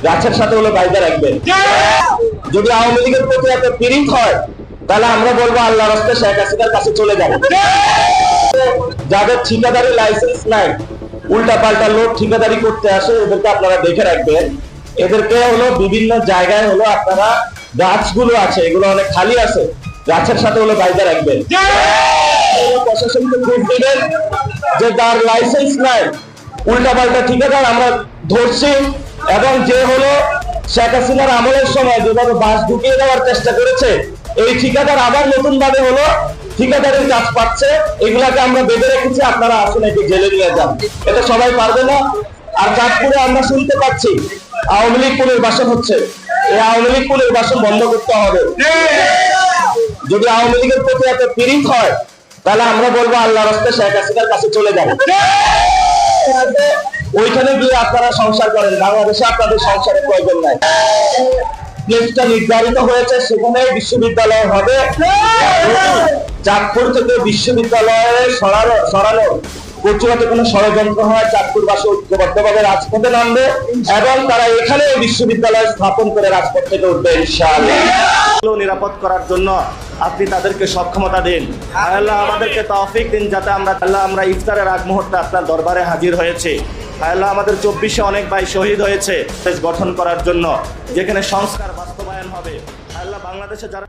গাছের সাথে হলো গাইদা রাখবেন। যদি আওয়ামী লীগের প্রতি এত পীড়িত হয় তাহলে আমরা বলবো আল্লাহর রাস্তে শেখ হাসিনার কাছে চলে যান। যাদের ঠিকাদারি লাইসেন্স নাই, উল্টা পাল্টা লোক ঠিকাদারি করতে আসে, এদেরকে আপনারা দেখে রাখবেন। এদেরকে হলো বিভিন্ন জায়গায় হলো আপনারা গাছগুলো আছে, এগুলো অনেক খালি আছে, গাছের সাথে হলো গাইদা রাখবেন। প্রশাসনকে খোঁজ দিবেন যে তার লাইসেন্স নাই, উল্টা পাল্টা ঠিকাদার আমরা ধরছি। এবং যে হলো শেখ হাসিনার আমলের সময় যেভাবে বাস ঢুকিয়ে দেওয়ার চেষ্টা করেছে, এই ঠিকাদার আবার নতুন ভাবে হলো ঠিকাদারের কাজ পাচ্ছে, এগুলাকে আমরা বেঁধে রেখেছি। আপনারা আসুন একে জেলে নিয়ে যান, এটা সবাই পারবে না। আর চাঁদপুরে আমরা শুনতে পাচ্ছি আওয়ামী লীগ পুনর্বাসন হচ্ছে, এই আওয়ামী লীগ পুনর্বাসন বন্ধ করতে হবে। যদি আওয়ামী লীগের প্রতি এত পীড়িত হয় তাহলে আমরা বলবো আল্লাহর রাস্তে শেখ হাসিনার কাছে চলে যান। ওইখানে গিয়ে আপনারা সংসার করেন, বাংলাদেশে আপনাদের সংসারের প্রয়োজন নাই। প্লেসটা নির্ধারিত হয়েছে, সেখানে বিশ্ববিদ্যালয় হবে। চাঁদপুর থেকে বিশ্ববিদ্যালয়ে সরানো কচুয়াতে কোনো ষড়যন্ত্র হয়, চাঁদপুরবাসী ঐক্যবদ্ধভাবে রাজপথে নামবে এবং তারা এখানে বিশ্ববিদ্যালয় স্থাপন করে রাজপথ থেকে উঠবে ইনশাআল্লাহ। নিরাপদ করার জন্য আপনি তাদেরকে সক্ষমতা দিন। আল্লাহ আমাদেরকে তৌফিক দিন যাতে আমরা ইফতারের আগ মুহূর্তে আপনার দরবারে হাজির হয়েছে। আল্লাহ আমাদের 24-এ অনেক ভাই শহীদ হয়েছে দেশ গঠন করার জন্য, যেখানে সংস্কার বাস্তবায়ন হবে। আল্লাহ বাংলাদেশে যারা